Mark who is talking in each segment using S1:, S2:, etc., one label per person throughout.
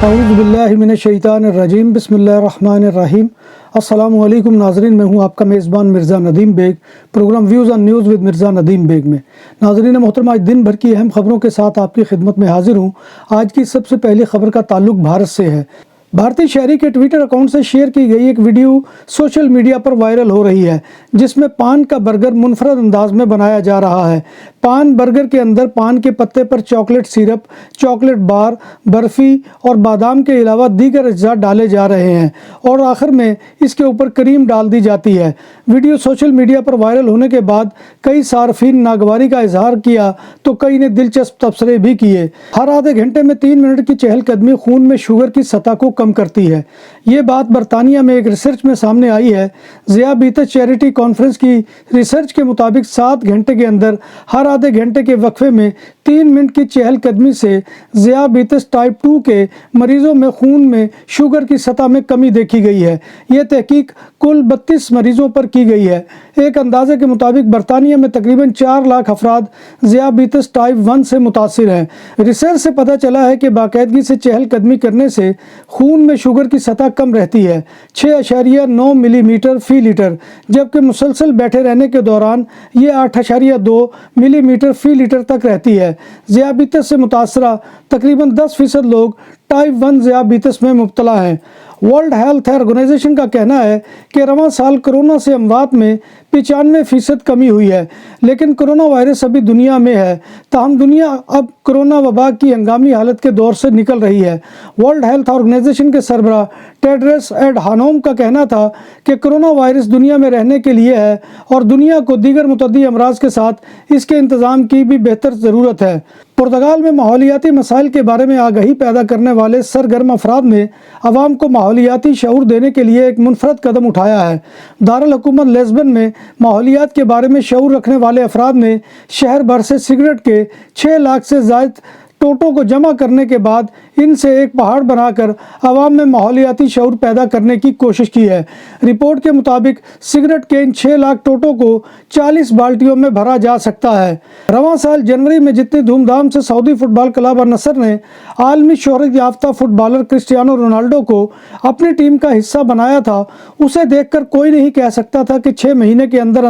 S1: اعوذ باللہ من الشیطان الرجیم بسم اللہ الرحمن الرحیم۔ السلام علیکم ناظرین، میں ہوں آپ کا میزبان Mirza Nadeem Baig, programme views on news with Mirza Nadeem Baig میں۔ ناظرین محترم، آج دن بھر کی اہم خبروں کے ساتھ آپ کی خدمت میں حاضر ہوں۔ آج کی سب سے پہلی خبر کا تعلق بھارت سے ہے۔ بھارتی شہری کے ٹویٹر اکاؤنٹ سے شیئر کی گئی ایک ویڈیو سوشل میڈیا پر وائرل ہو رہی ہے، جس میں پان کا برگر منفرد انداز میں بنایا جا رہا ہے۔ پان برگر کے اندر پان کے پتے پر چاکلیٹ سیرپ، چاکلیٹ بار، برفی اور بادام کے علاوہ دیگر اجزاء ڈالے جا رہے ہیں اور آخر میں اس کے اوپر کریم ڈال دی جاتی ہے۔ ویڈیو سوشل میڈیا پر وائرل ہونے کے بعد کئی صارفین ناگواری کا اظہار کیا تو کئی نے دلچسپ تبصرے بھی کیے۔ ہر آدھے گھنٹے میں 3 منٹ کی چہل قدمی خون میں شوگر کی سطح کو کم کرتی ہے۔ یہ بات برطانیہ میں ایک ریسرچ میں سامنے آئی ہے۔ ذیابیطس چیریٹی کانفرنس کی ریسرچ کے مطابق 7 گھنٹے کے اندر ہر آدھے گھنٹے کے وقفے میں 3 منٹ کی چہل قدمی سے ذیابیطس ٹائپ 2 کے مریضوں میں خون میں شوگر کی سطح میں کمی دیکھی گئی ہے۔ یہ تحقیق کل 32 مریضوں پر کی گئی ہے۔ ایک اندازے کے مطابق برطانیہ میں تقریباً 4 لاکھ افراد ذیابیطس ٹائپ 1 سے متاثر ہیں۔ ریسرچ سے پتہ چلا ہے کہ باقاعدگی سے چہل قدمی کرنے سے خون میں شوگر کی سطح کم رہتی ہے 6.9 ملی میٹر فی لیٹر، جبکہ مسلسل بیٹھے رہنے کے دوران یہ 8.2 ملی میٹر فی لیٹر تک رہتی ہے۔ ذیابیطس سے متاثرہ تقریباً 10% لوگ ٹائپ 1 ذیابیطس میں مبتلا ہیں۔ ورلڈ ہیلتھ آرگنائزیشن کا کہنا ہے کہ رواں سال کورونا سے اموات میں 95% کمی ہوئی ہے، لیکن کورونا وائرس ابھی دنیا میں ہے۔ تاہم دنیا اب کورونا وبا کی ہنگامی حالت کے دور سے نکل رہی ہے۔ ورلڈ ہیلتھ آرگنائزیشن کے سربراہ ٹیڈرس ایڈہانوم کا کہنا تھا کہ کورونا وائرس دنیا میں رہنے کے لیے ہے اور دنیا کو دیگر متعدی امراض کے ساتھ اس کے انتظام کی بھی بہتر ضرورت ہے۔ پرتگال میں ماحولیاتی مسائل کے بارے میں آگہی پیدا کرنے والے سرگرم افراد نے عوام کو ماحولیاتی شعور دینے کے لیے ایک منفرد قدم اٹھایا ہے۔ دارالحکومت لیسبن میں ماحولیات کے بارے میں شعور رکھنے والے افراد نے شہر بھر سے سگریٹ کے 6 لاکھ سے زائد ٹوٹوں کو جمع کرنے کے بعد ان سے ایک پہاڑ بنا کر عوام میں ماحولیاتی شعور پیدا کرنے کی کوشش کی ہے۔ رپورٹ کے مطابق سگریٹ کے ان 6 لاکھ ٹوٹوں کو 40 بالٹیوں میں بھرا جا سکتا ہے۔ رواں سال جنوری میں جتنی دھوم دھام سے سعودی فٹ بال کلب النصر نے عالمی شہرت یافتہ فٹ بالر کرسٹیانو رونالڈو کو اپنی ٹیم کا حصہ بنایا تھا، اسے دیکھ کر کوئی نہیں کہہ سکتا تھا کہ 6 مہینے کے اندر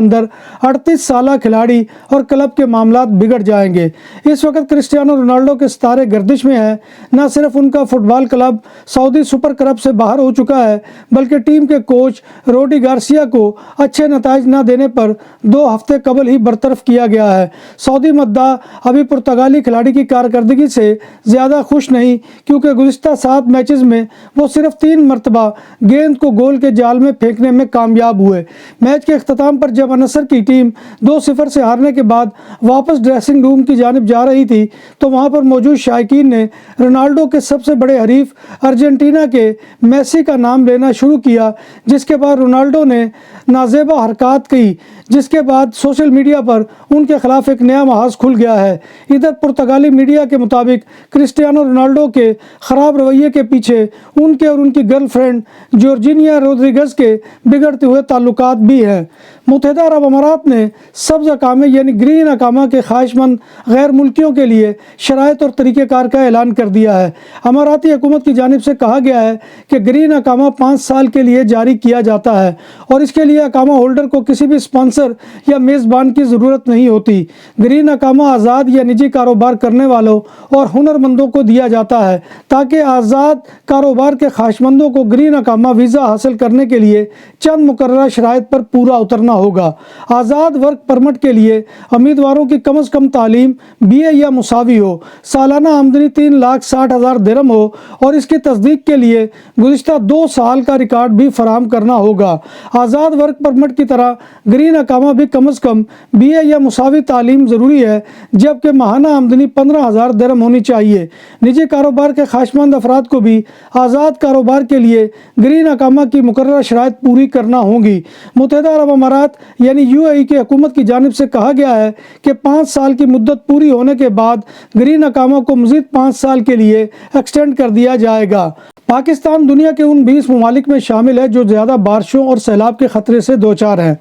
S1: 38 سالہ کھلاڑی اور کلب کے معاملات بگڑ جائیں گے۔ اس وقت کرسٹیانو رونالڈو کے ستارے گردش میں ہیں۔ نہ صرف ان کا فٹ بال کلب سعودی سپر کپ سے باہر ہو چکا ہے، بلکہ ٹیم کے کوچ روڈی گارسیا کو اچھے نتائج نہ دینے پر 2 ہفتے قبل ہی برطرف کیا گیا ہے۔ سعودی مداح ابھی پرتگالی کھلاڑی کی کارکردگی سے زیادہ خوش نہیں، کیونکہ گزشتہ 7 میچز میں وہ صرف 3 مرتبہ گیند کو گول کے جال میں پھینکنے میں کامیاب ہوئے۔ میچ کے اختتام پر جب النصر کی ٹیم 2-0 سے ہارنے کے بعد واپس ڈریسنگ روم کی جانب جا رہی تھی تو وہاں پر موجود شائقین نے رونالڈو کے سب سے بڑے حریف ارجنٹینا کے میسی کا نام لینا شروع کیا، جس کے بعد رونالڈو نے نازیبا حرکات کی، جس کے بعد سوشل میڈیا پر ان کے خلاف ایک نیا محاذ کھل گیا ہے۔ ادھر پرتگالی میڈیا کے مطابق کرسٹیانو رونالڈو کے خراب رویے کے پیچھے ان کے اور ان کی گرل فرینڈ جورجینیا روڈریگز کے بگڑتے ہوئے تعلقات بھی ہیں۔ متحدہ عرب امارات نے سبز اقامے یعنی گرین اقامہ کے خواہش مند غیر ملکیوں کے لیے شرائط اور طریقہ کار کا اعلان کر دیا ہے۔ اماراتی حکومت کی جانب سے کہا گیا ہے کہ گرین اقامہ 5 سال کے لیے جاری کیا جاتا ہے اور اس کے لیے اقامہ ہولڈر کو کسی بھی اسپانسر یا میزبان کی ضرورت نہیں ہوتی۔ گرین اقامہ آزاد یا نجی کاروبار کرنے والوں اور ہنرمندوں کو دیا جاتا ہے تاکہ آزاد کاروبار کے خواہش مندوں کو گرین اقامہ ویزا حاصل کرنے کے لیے چند مقررہ شرائط پر پورا اترنا ہوگا۔ آزاد ورک پرمٹ کے لیے امیدواروں کی کم از کم تعلیم BA یا مساوی ہو، سالانہ آمدنی 3,60,000 درہم ہو اور اس کی تصدیق کے لیے گزشتہ 2 سال کا ریکارڈ بھی فراہم کرنا ہوگا۔ آزاد ورک پرمٹ کی طرح گرین اقامہ بھی کم از کم BA یا مساوی تعلیم ضروری ہے، جبکہ ماہانہ آمدنی 15,000 درہم ہونی چاہیے۔ نجی کاروبار کے خواہش مند افراد کو بھی آزاد کاروبار کے لیے گرین اقامہ کی مقررہ شرائط پوری کرنا ہوں گی۔ متحدہ عرب امارات یعنی UAE کی حکومت کی جانب سے کہا گیا ہے کہ 5 سال کی مدت پوری ہونے کے بعد گرین اقامہ کو مزید 5 سال کے لیے ایکسٹینڈ کر دیا جائے گا۔ پاکستان دنیا کے ان 20 ممالک میں شامل ہے جو زیادہ بارشوں اور سیلاب کے خطرے سے دوچار ہیں۔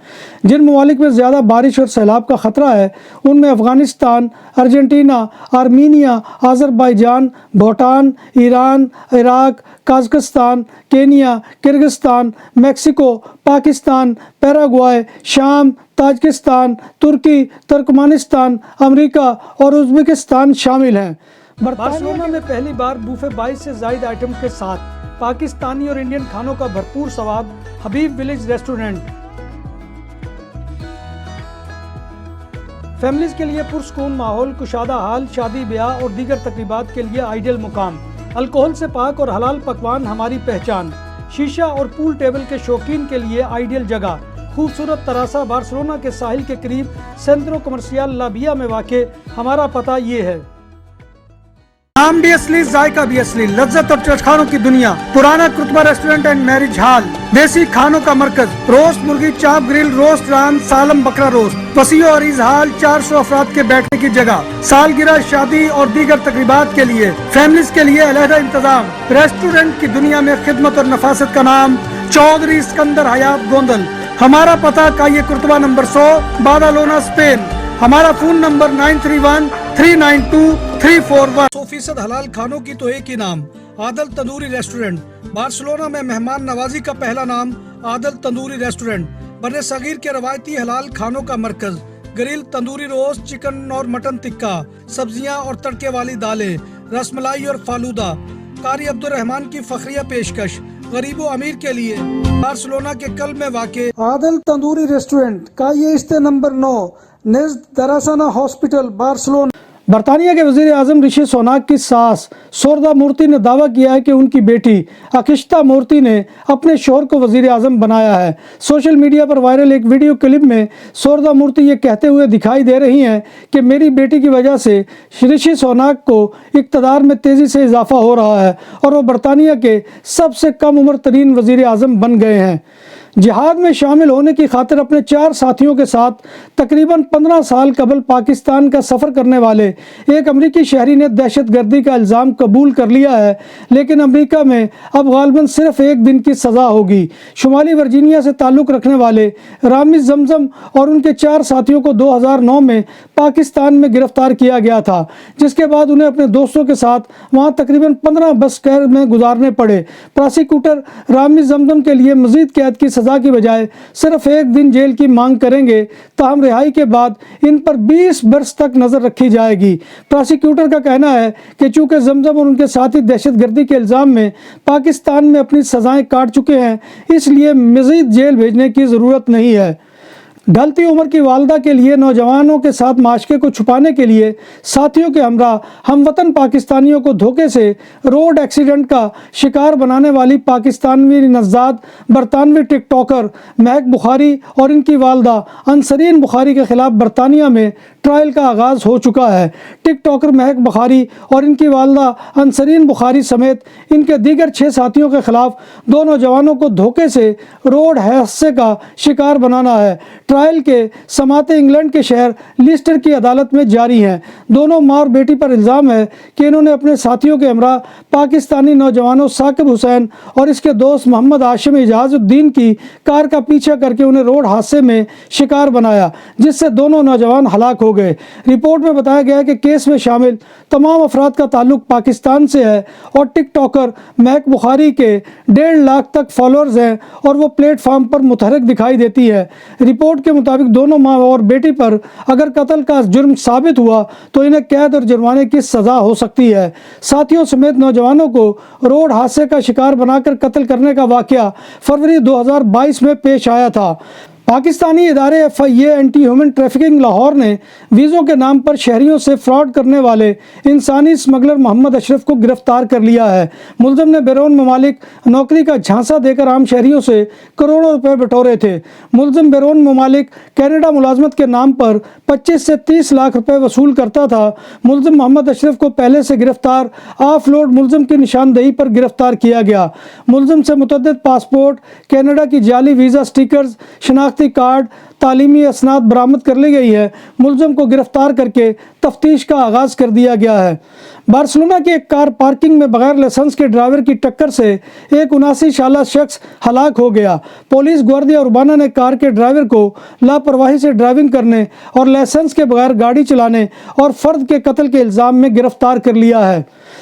S1: جن ممالک میں زیادہ بارش اور سیلاب کا خطرہ ہے ان میں Afghanistan, Argentina, Armenia, Azerbaijan, Bhutan, Iran, Iraq, Kazakhstan, Kenya, Kyrgyzstan, Mexico, Pakistan, Paraguay, شام، تاجکستان، ترکی، ترکمانستان، امریکا اور ازبکستان شامل ہیں۔ بارسلونا میں پہلی بار بوفے 22 سے زائد آئٹم کے ساتھ پاکستانی اور انڈین کھانوں کا بھرپور سواد، حبیب ولیج ریسٹورنٹ۔ فیملیز کے لیے پرسکون ماحول، کشادہ حال، شادی بیاہ اور دیگر تقریبات کے لیے آئیڈیل مقام۔ الکوہل سے پاک اور حلال پکوان ہماری پہچان۔ شیشہ اور پول ٹیبل کے شوقین کے لیے آئیڈیل جگہ۔ خوبصورت تراسا بارسلونا کے ساحل کے قریب سینٹرو کمرشیال لا ویا میں واقع۔ ہمارا پتہ یہ ہے۔ نام بھی اصلی، ذائقہ بھی اصلی، لذت اور چٹخانوں کی دنیا۔ پرانا کرتبہ ریسٹورنٹ اینڈ میرج ہال، دیسی کھانوں کا مرکز، روسٹ مرغی، چاپ گرل، روسٹ ران، سالم بکرا روسٹ، وسیع و عریض ہال، 400 افراد کے بیٹھنے کی جگہ، سالگرہ، شادی اور دیگر تقریبات کے لیے، فیملیز کے لیے علیحدہ انتظام۔ ریسٹورنٹ کی دنیا میں خدمت اور نفاست کا نام چودھری اسکندر حیات گوندل۔ ہمارا پتہ کائیے کرتبہ نمبر 100، بادالونا، اسپین۔ ہمارا فون نمبر 9313923341۔ 100% حلال کھانوں کی تو ایک ہی نام، عادل تندوری ریسٹورنٹ۔ بارسلونا میں مہمان نوازی کا پہلا نام عادل تندوری ریسٹورنٹ، بر صغیر کے روایتی حلال کھانوں کا مرکز۔ گرل، تندوری روسٹ، چکن اور مٹن ٹکا، سبزیاں اور تڑکے والی دالیں، رس ملائی اور فالودہ۔ قاری عبدالرحمان کی فخریہ پیشکش غریب و امیر کے لیے۔ بارسلونا کے قلب میں واقع عادل تندوری ریسٹورنٹ کا یہ استے نمبر 9 نزد دراسانہ ہاسپٹل، بارسلونا۔ برطانیہ کے وزیر اعظم رشی سوناک کی ساس سوردا مورتی نے دعویٰ کیا ہے کہ ان کی بیٹی اکشتا مورتی نے اپنے شوہر کو وزیر اعظم بنایا ہے۔ سوشل میڈیا پر وائرل ایک ویڈیو کلپ میں سوردا مورتی یہ کہتے ہوئے دکھائی دے رہی ہیں کہ میری بیٹی کی وجہ سے رشی سوناک کو اقتدار میں تیزی سے اضافہ ہو رہا ہے اور وہ برطانیہ کے سب سے کم عمر ترین وزیر اعظم بن گئے ہیں۔ جہاد میں شامل ہونے کی خاطر اپنے 4 ساتھیوں کے ساتھ تقریباً 15 سال قبل پاکستان کا سفر کرنے والے ایک امریکی شہری نے دہشت گردی کا الزام قبول کر لیا ہے، لیکن امریکہ میں اب غالباً صرف 1 دن کی سزا ہوگی۔ شمالی ورجینیا سے تعلق رکھنے والے رامز زمزم اور ان کے 4 ساتھیوں کو 2009 میں پاکستان میں گرفتار کیا گیا تھا، جس کے بعد انہیں اپنے دوستوں کے ساتھ وہاں تقریباً 15 برس قید میں گزارنے پڑے۔ پراسیکیوٹر رامز زمزم کے لیے مزید قید کی سزا کی بجائے صرف 1 دن جیل کی مانگ کریں گے، تاہم رہائی کے بعد ان پر 20 برس تک نظر رکھی جائے گی۔ پراسیکیوٹر کا کہنا ہے کہ چونکہ زمزم اور ان کے ساتھی دہشت گردی کے الزام میں پاکستان میں اپنی سزائیں کاٹ چکے ہیں، اس لیے مزید جیل بھیجنے کی ضرورت نہیں ہے۔ ڈھلتی عمر کی والدہ کے لیے نوجوانوں کے ساتھ معاشقے کو چھپانے کے لیے ساتھیوں کے ہمراہ ہم وطن پاکستانیوں کو دھوکے سے روڈ ایکسیڈنٹ کا شکار بنانے والی پاکستانی نژاد برطانوی ٹک ٹاکر مہک بخاری اور ان کی والدہ انسرین بخاری کے خلاف برطانیہ میں ٹرائل کا آغاز ہو چکا ہے۔ ٹک ٹاکر مہک بخاری اور ان کی والدہ انسرین بخاری سمیت ان کے دیگر 6 ساتھیوں کے خلاف 2 نوجوانوں کو دھوکے سے روڈ حادثے کا شکار بنانا ہے۔ ٹرائل کے سماعتیں انگلینڈ کے شہر لیسٹر کی عدالت میں جاری ہیں۔ دونوں ماں اور بیٹی پر الزام ہے کہ انہوں نے اپنے ساتھیوں کے ہمراہ پاکستانی نوجوانوں ثاقب حسین اور اس کے دوست محمد ہاشم اعجاز الدین کی کار کا پیچھا کر کے انہیں روڈ حادثے میں شکار بنایا، جس سے دونوں نوجوان ہلاک ہو گئے۔ رپورٹ میں بتایا گیا کہ کیس میں شامل تمام افراد کا تعلق پاکستان سے ہے اور ٹک ٹاکر مہک بخاری کے 1.5 لاکھ تک فالوورز ہیں اور وہ پلیٹ فارم پر متحرک دکھائی دیتی ہے۔ رپورٹ کے مطابق دونوں ماں اور بیٹی پر اگر قتل کا جرم ثابت ہوا تو انہیں قید اور جرمانے کی سزا ہو سکتی ہے۔ ساتھیوں سمیت نوجوانوں کو روڈ حادثے کا شکار بنا کر قتل کرنے کا واقعہ فروری 2022 میں پیش آیا تھا۔ پاکستانی ادارے FIA anti human trafficking Lahore نے ویزوں کے نام پر شہریوں سے فراڈ کرنے والے انسانی اسمگلر محمد اشرف کو گرفتار کر لیا ہے۔ ملزم نے بیرون ممالک نوکری کا جھانسا دے کر عام شہریوں سے کروڑوں روپے بٹورے تھے۔ ملزم بیرون ممالک کینیڈا ملازمت کے نام پر 25 سے 30 لاکھ روپے وصول کرتا تھا۔ ملزم محمد اشرف کو پہلے سے گرفتار آف لوڈ ملزم کی نشاندہی پر گرفتار کیا گیا۔ ملزم سے متعدد پاسپورٹ، کینیڈا کی جعلی ویزا سٹیکرز، شناختی کارڈ، تعلیمی اسناد برآمد کر لی گئی ہے۔ ملزم کو گرفتار کر کے تفتیش کا آغاز کر دیا گیا ہے۔ بارسلونا کی ایک کار پارکنگ میں بغیر لائسنس کے ڈرائیور کی ٹکر سے ایک 79 سالہ شخص ہلاک ہو گیا۔ پولیس گواردیا اربانا نے کار کے ڈرائیور کو لاپرواہی سے ڈرائیونگ کرنے اور لائسنس کے بغیر گاڑی چلانے اور فرد کے قتل کے الزام میں گرفتار کر لیا ہے۔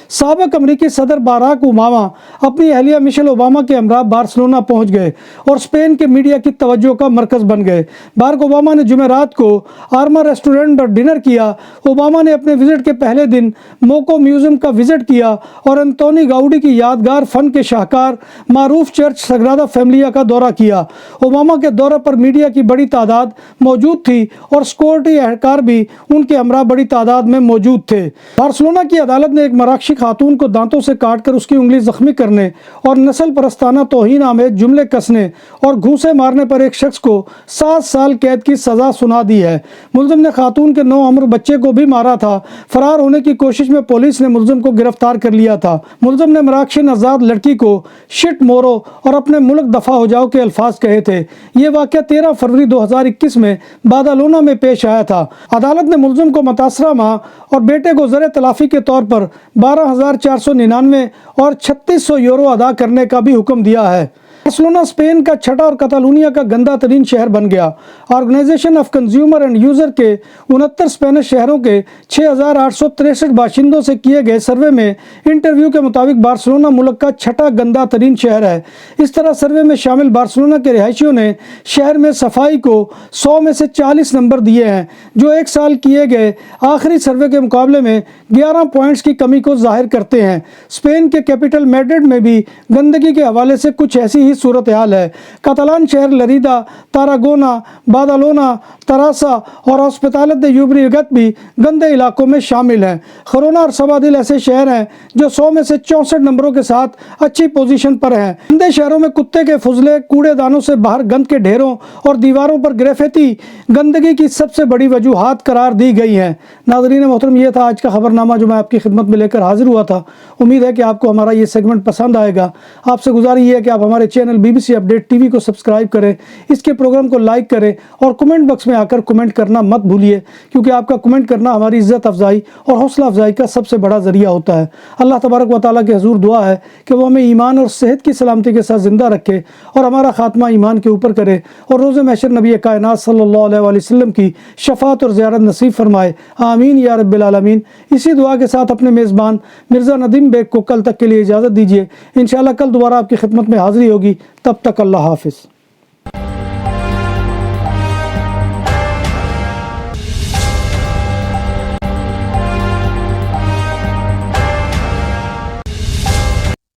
S1: سابق امریکی صدر باراک اوباما اپنی اہلیہ مشیل اوباما کے ہمراہ بارسلونا پہنچ گئے اور اسپین کے میڈیا کی توجہ کا مرکز بن گئے۔ باراک اوباما نے جمعرات کو آرما ریسٹورنٹ پر ڈنر کیا۔ اوباما نے اپنے وزٹ کے پہلے دن موکو میوزیم کا وزٹ کیا اور انتونی گاؤڈی کی یادگار فن کے شاہکار معروف چرچ سگرادا فیملیا کا دورہ کیا۔ اوباما کے دورے پر میڈیا کی بڑی تعداد موجود تھی اور سیکورٹی اہلکار بھی ان کے ہمراہ بڑی تعداد میں موجود تھے۔ بارسلونا کی عدالت نے ایک مراکشی خاتون کو دانتوں سے کاٹ کر اس کی انگلی زخمی کرنے اور نسل پرستانہ توہین آمیز جملے کسنے اور گھونسے مارنے پر ایک شخص کو 7 سال قید کی سزا سنا دی ہے۔ ملزم نے خاتون کے 9 عمر بچے کو بھی مارا تھا۔ فرار ہونے کی کوشش میں پولیس نے ملزم کو گرفتار کر لیا تھا۔ ملزم نے مراکشی نوزائیدہ لڑکی کو شٹ مورو اور اپنے ملک دفع ہو جاؤ کے الفاظ کہے تھے۔ یہ واقعہ 13 فروری 2021 میں بادالونا میں پیش آیا تھا۔ عدالت نے ملزم کو متاثرہ ماں اور بیٹے کو زر تلافی کے طور پر 12,499 اور 3600 یورو ادا کرنے کا بھی حکم دیا ہے۔ بارسلونا اسپین کا چھٹا اور کتالونیا کا گندہ ترین شہر بن گیا۔ Organisation of consumer and user کے 69 اسپینش شہروں کے 6,863 باشندوں سے کیے گئے سروے میں انٹرویو کے مطابق بارسلونا ملک کا چھٹا گندہ ترین شہر ہے۔ اس طرح سروے میں شامل بارسلونا کے رہائشیوں نے شہر میں صفائی کو 100 میں سے 40 نمبر دیے ہیں، جو ایک سال کیے گئے آخری سروے کے مقابلے میں 11 پوائنٹس کی کمی کو ظاہر کرتے ہیں۔ اسپین کے کیپٹل میڈرڈ میں بھی گندگی کے حوالے سے کچھ ایسی ہی صورتحال ہے۔ کاتالان شہر لریدا، تاراگونا، بادالونا، تراسا اور ہاسپٹالت دے یوبریگت بھی گندے علاقوں میں شامل ہیں۔ خرونا اور سبادل ایسے شہر ہیں جو 100 میں سے 64 نمبروں کے ساتھ اچھی پوزیشن پر ہیں۔ گندے شہروں میں کتے کے فضلے، کوڑے دانوں سے باہر گند کے ڈھیروں اور دیواروں پر گریفیتی گندگی کی سب سے بڑی وجوہات قرار دی گئی ہیں۔ ناظرین محترم، یہ تھا آج کا خبر نامہ جو میں آپ کی خدمت میں لے کر حاضر ہوا تھا۔ امید ہے کہ آپ کو ہمارا یہ سیگمنٹ پسند آئے گا۔ آپ سے گزارش یہ ہے کہ آپ ہمارے channel BBC update T V کو سبسکرائب کریں، اس کے پروگرام کو لائک کریں اور کمنٹ باکس میں آ کر کمنٹ کرنا مت بھولیے، کیونکہ آپ کا کمنٹ کرنا ہماری عزت افزائی اور حوصلہ افزائی کا سب سے بڑا ذریعہ ہوتا ہے۔ اللہ تبارک و تعالیٰ کے حضور دعا ہے کہ وہ ہمیں ایمان اور صحت کی سلامتی کے ساتھ زندہ رکھے اور ہمارا خاتمہ ایمان کے اوپر کرے اور روز محشر نبی کائنات صلی اللہ علیہ وآلہ وسلم کی شفاعت اور زیارت نصیب فرمائے، آمین یا رب العالمین۔ اسی دعا کے ساتھ اپنے میزبان مرزا ندیم بیگ کو کل تک کے لیے اجازت دیجیے۔ انشاءاللہ کل دوبارہ آپ کی خدمت میں حاضری ہوگی۔ تب تک اللہ حافظ۔